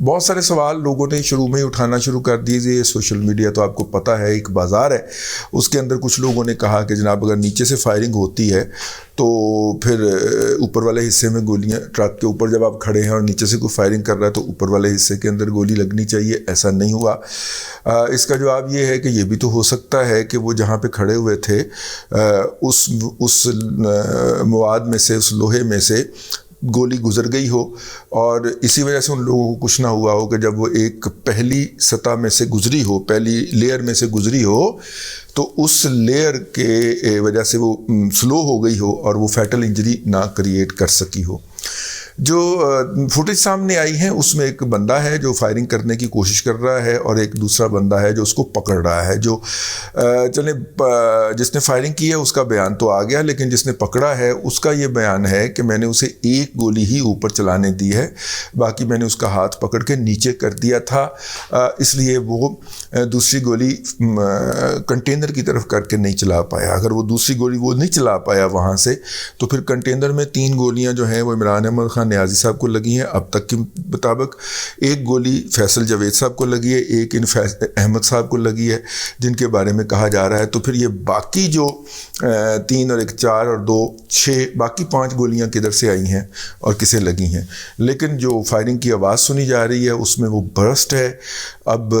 بہت سارے سوال لوگوں نے شروع میں ہی اٹھانا شروع کر دیے. سوشل میڈیا تو آپ کو پتہ ہے ایک بازار ہے, اس کے اندر کچھ لوگوں نے کہا کہ جناب اگر نیچے سے فائرنگ ہوتی ہے تو پھر اوپر والے حصے میں گولیاں, ٹرک کے اوپر جب آپ کھڑے ہیں اور نیچے سے کوئی فائرنگ کر رہا ہے تو اوپر والے حصے کے اندر گولی لگنی چاہیے. ایسا نہیں ہوا. اس کا جواب یہ ہے کہ یہ بھی تو ہو سکتا ہے کہ وہ جہاں پہ کھڑے ہوئے تھے اس مواد میں سے, اس لوہے میں سے گولی گزر گئی ہو اور اسی وجہ سے ان لوگوں کو کچھ نہ ہوا ہو کہ جب وہ ایک پہلی سطح میں سے گزری ہو, پہلی لیئر میں سے گزری ہو تو اس لیئر کے وجہ سے وہ سلو ہو گئی ہو اور وہ فیٹل انجری نہ کریٹ کر سکی ہو. جو فوٹیج سامنے آئی ہیں اس میں ایک بندہ ہے جو فائرنگ کرنے کی کوشش کر رہا ہے اور ایک دوسرا بندہ ہے جو اس کو پکڑ رہا ہے. جو جس نے فائرنگ کی ہے اس کا بیان تو آ گیا, لیکن جس نے پکڑا ہے اس کا یہ بیان ہے کہ میں نے اسے ایک گولی ہی اوپر چلانے دی ہے, باقی میں نے اس کا ہاتھ پکڑ کے نیچے کر دیا تھا, اس لیے وہ دوسری گولی کنٹینر کی طرف کر کے نہیں چلا پایا. اگر وہ دوسری گولی وہ نہیں چلا پایا وہاں سے تو پھر کنٹینر میں 3 گولیاں جو ہیں وہ عمران احمد خان نیازی صاحب کو لگی ہیں اب تک کے مطابق. ایک گولی فیصل جاوید صاحب کو لگی ہے, ایک احمد صاحب کو لگی ہے جن کے بارے میں کہا جا رہا ہے. تو پھر یہ باقی جو 3 اور 1 4 اور 2 6 باقی 5 گولیاں کدھر سے آئی ہیں اور کسے لگی ہیں. لیکن جو فائرنگ کی آواز سنی جا رہی ہے اس میں وہ برسٹ ہے. اب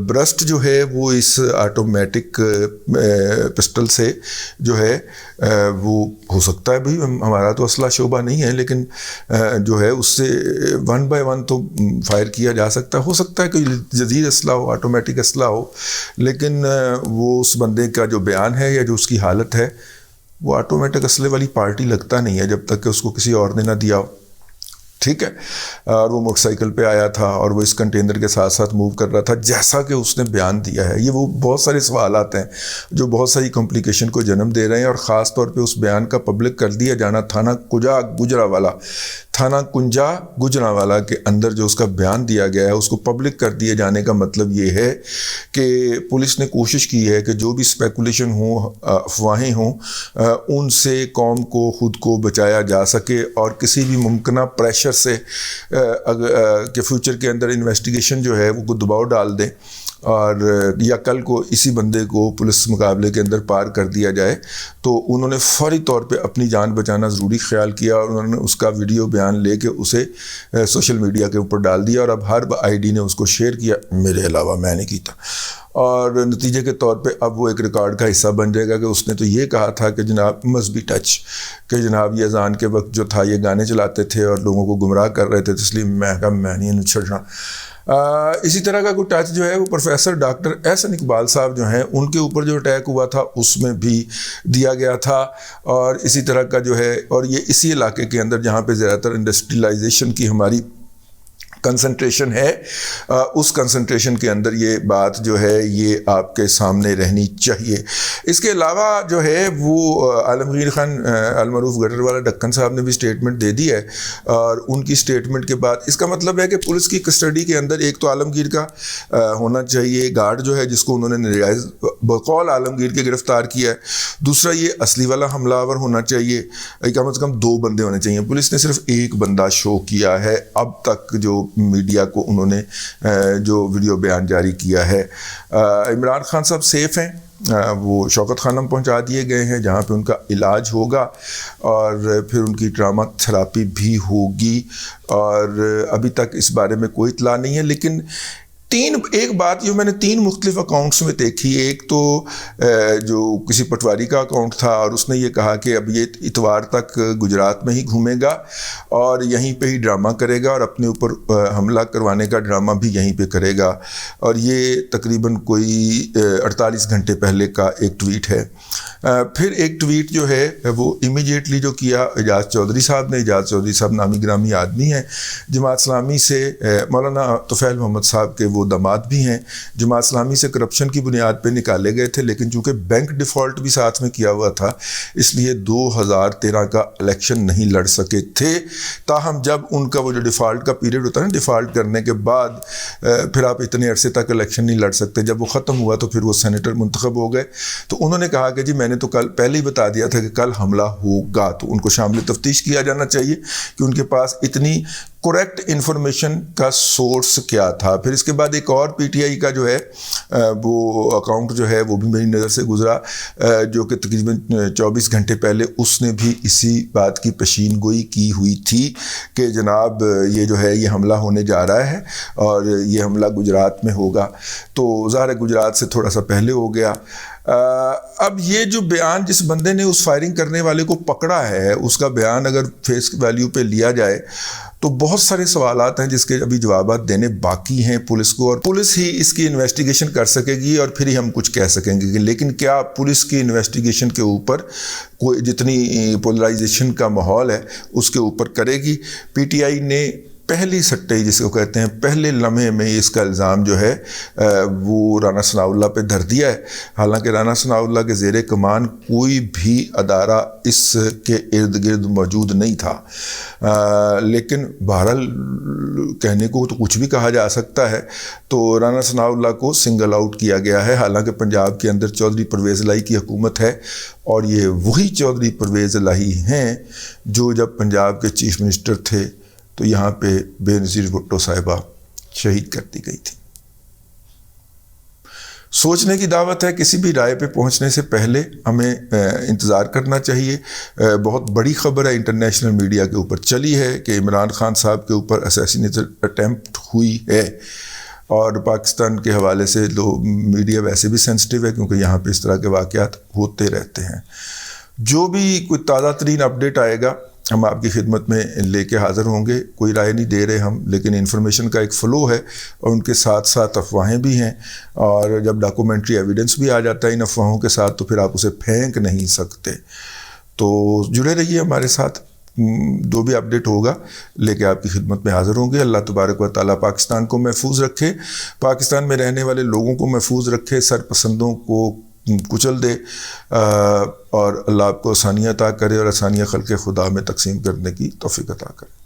برسٹ جو ہے وہ اس آٹومیٹک پسٹل سے جو ہے وہ ہو سکتا ہے, بھائی ہمارا تو اسلحہ شعبہ نہیں ہے, لیکن جو ہے اس سے 1 بائی 1 تو فائر کیا جا سکتا ہے. ہو سکتا ہے کہ جدید اسلحہ ہو, آٹومیٹک اسلحہ ہو, لیکن وہ اس بندے کا جو بیان ہے یا جو اس کی حالت ہے وہ آٹومیٹک اسلحے والی پارٹی لگتا نہیں ہے جب تک کہ اس کو کسی اور نے نہ دیا ہو. ٹھیک ہے, اور وہ موٹر سائیکل پہ آیا تھا اور وہ اس کنٹینر کے ساتھ ساتھ موو کر رہا تھا جیسا کہ اس نے بیان دیا ہے. یہ وہ بہت سارے سوالات ہیں جو بہت ساری کمپلیکیشن کو جنم دے رہے ہیں, اور خاص طور پہ اس بیان کا پبلک کر دیا جانا تھانہ کنجا گجرانوالہ کے اندر جو اس کا بیان دیا گیا ہے اس کو پبلک کر دیے جانے کا مطلب یہ ہے کہ پولیس نے کوشش کی ہے کہ جو بھی اسپیکولیشن ہوں, افواہیں ہوں, ان سے قوم کو خود کو بچایا جا سکے اور کسی بھی ممکنہ پریشر سے کہ فیوچر کے اندر انویسٹیگیشن جو ہے وہ دباؤ ڈال دیں اور یا کل کو اسی بندے کو پولیس مقابلے کے اندر پار کر دیا جائے. تو انہوں نے فوری طور پہ اپنی جان بچانا ضروری خیال کیا اور انہوں نے اس کا ویڈیو بیان لے کے اسے سوشل میڈیا کے اوپر ڈال دیا, اور اب ہر آئی ڈی نے اس کو شیئر کیا, میرے علاوہ میں نے کیتا. اور نتیجے کے طور پہ اب وہ ایک ریکارڈ کا حصہ بن جائے گا کہ اس نے تو یہ کہا تھا کہ جناب مذہبی ٹچ, کہ جناب یہ اذان کے وقت جو تھا یہ گانے چلاتے تھے اور لوگوں کو گمراہ کر رہے تھے, تو اس لیے میں کہا میں نہیں چھڑنا. اسی طرح کا کوئی ٹچ جو ہے وہ پروفیسر ڈاکٹر احسن اقبال صاحب جو ہیں ان کے اوپر جو اٹیک ہوا تھا اس میں بھی دیا گیا تھا. اور اسی طرح کا جو ہے, اور یہ اسی علاقے کے اندر جہاں پہ زیادہ تر انڈسٹریلائزیشن کی ہماری کنسنٹریشن ہے, اس کنسنٹریشن کے اندر یہ بات جو ہے یہ آپ کے سامنے رہنی چاہیے. اس کے علاوہ جو ہے وہ عالمگیر خان المعروف گٹر والا ڈکن صاحب نے بھی اسٹیٹمنٹ دے دی ہے, اور ان کی اسٹیٹمنٹ کے بعد اس کا مطلب ہے کہ پولیس کی کسٹڈی کے اندر ایک تو عالمگیر کا ہونا چاہیے گارڈ جو ہے جس کو انہوں نے ناجائز بقول عالمگیر کے گرفتار کیا ہے, دوسرا یہ اصلی والا حملہ آور ہونا چاہیے, کم از کم 2 بندے ہونے چاہیے. پولیس نے صرف ایک بندہ شو کیا ہے اب تک جو میڈیا کو انہوں نے جو ویڈیو بیان جاری کیا ہے. عمران خان صاحب سیف ہیں, وہ شوکت خانم پہنچا دیے گئے ہیں جہاں پہ ان کا علاج ہوگا اور پھر ان کی ٹراما تھراپی بھی ہوگی, اور ابھی تک اس بارے میں کوئی اطلاع نہیں ہے. لیکن ایک بات جو میں نے 3 مختلف اکاؤنٹس میں دیکھی, ایک تو جو کسی پٹواری کا اکاؤنٹ تھا اور اس نے یہ کہا کہ اب یہ اتوار تک گجرات میں ہی گھومے گا اور یہیں پہ ہی ڈرامہ کرے گا اور اپنے اوپر حملہ کروانے کا ڈرامہ بھی یہیں پہ کرے گا, اور یہ تقریباً کوئی 48 گھنٹے پہلے کا ایک ٹویٹ ہے. پھر ایک ٹویٹ جو ہے وہ امیڈیٹلی جو کیا اعجاز چودھری صاحب نے, اعجاز چودھری صاحب نامی گرامی آدمی ہیں, جماعت اسلامی سے مولانا طفیل محمد صاحب کے وہ داماد بھی ہیں, جماعت اسلامی سے کرپشن کی بنیاد پہ نکالے گئے تھے, لیکن چونکہ بینک ڈیفالٹ بھی ساتھ میں کیا ہوا تھا اس لیے 2013 کا الیکشن نہیں لڑ سکے تھے. تاہم جب ان کا وہ جو ڈیفالٹ کا پیریڈ ہوتا ہے نا, ڈیفالٹ کرنے کے بعد پھر آپ اتنے عرصے تک الیکشن نہیں لڑ سکتے, جب وہ ختم ہوا تو پھر وہ سینیٹر منتخب ہو گئے. تو انہوں نے کہا کہ جی میں نے تو کل پہلے ہی بتا دیا تھا کہ کل حملہ ہوگا, تو ان کو شامل تفتیش کیا جانا چاہیے کہ ان کے پاس اتنی کریکٹ انفارمیشن کا سورس کیا تھا. پھر اس کے بعد ایک اور پی ٹی آئی کا جو ہے وہ اکاؤنٹ جو ہے وہ بھی میری نظر سے گزرا جو کہ تقریباً 24 گھنٹے پہلے اس نے بھی اسی بات کی پیشین گوئی کی ہوئی تھی کہ جناب یہ جو ہے یہ حملہ ہونے جا رہا ہے اور یہ حملہ گجرات میں ہوگا. تو ظاہر ہے گجرات سے تھوڑا سا پہلے ہو گیا. اب یہ جو بیان جس بندے نے اس فائرنگ کرنے والے کو پکڑا ہے اس کا بیان اگر فیس ویلیو پہ لیا جائے تو بہت سارے سوالات ہیں جس کے ابھی جوابات دینے باقی ہیں پولیس کو, اور پولیس ہی اس کی انویسٹیگیشن کر سکے گی اور پھر ہی ہم کچھ کہہ سکیں گے. لیکن کیا پولیس کی انویسٹیگیشن کے اوپر کوئی جتنی پولرائزیشن کا ماحول ہے اس کے اوپر کرے گی؟ پی ٹی آئی نے پہلی سٹے جس کو کہتے ہیں پہلے لمحے میں اس کا الزام جو ہے وہ رانا ثناء اللہ پہ دھر دیا ہے. حالانکہ رانا ثناء اللہ کے زیر کمان کوئی بھی ادارہ اس کے ارد گرد موجود نہیں تھا. لیکن بہرحال کہنے کو تو کچھ بھی کہا جا سکتا ہے. تو رانا ثناء اللہ کو سنگل آؤٹ کیا گیا ہے. حالانکہ پنجاب کے اندر چودھری پرویز الہی کی حکومت ہے اور یہ وہی چودھری پرویز الہی ہیں جو جب پنجاب کے چیف منسٹر تھے تو یہاں پہ بے نظیر بھٹو صاحبہ شہید کر دی گئی تھی. سوچنے کی دعوت ہے. کسی بھی رائے پہ پہنچنے سے پہلے ہمیں انتظار کرنا چاہیے. بہت بڑی خبر ہے انٹرنیشنل میڈیا کے اوپر چلی ہے کہ عمران خان صاحب کے اوپر اسیسینیشن اٹیمپٹ ہوئی ہے, اور پاکستان کے حوالے سے میڈیا ویسے بھی سینسٹیو ہے کیونکہ یہاں پہ اس طرح کے واقعات ہوتے رہتے ہیں. جو بھی کوئی تازہ ترین اپڈیٹ آئے گا ہم آپ کی خدمت میں لے کے حاضر ہوں گے. کوئی رائے نہیں دے رہے ہم, لیکن انفارمیشن کا ایک فلو ہے اور ان کے ساتھ ساتھ افواہیں بھی ہیں, اور جب ڈاکومنٹری ایویڈنس بھی آ جاتا ہے ان افواہوں کے ساتھ تو پھر آپ اسے پھینک نہیں سکتے. تو جڑے رہیے ہمارے ساتھ, جو بھی اپڈیٹ ہوگا لے کے آپ کی خدمت میں حاضر ہوں گے. اللہ تبارک و تعالیٰ پاکستان کو محفوظ رکھے, پاکستان میں رہنے والے لوگوں کو محفوظ رکھے, سرپسندوں کو کچل دے, اور اللہ آپ کو آسانیاں عطا کرے اور آسانیاں خلق خدا میں تقسیم کرنے کی توفیق عطا کرے.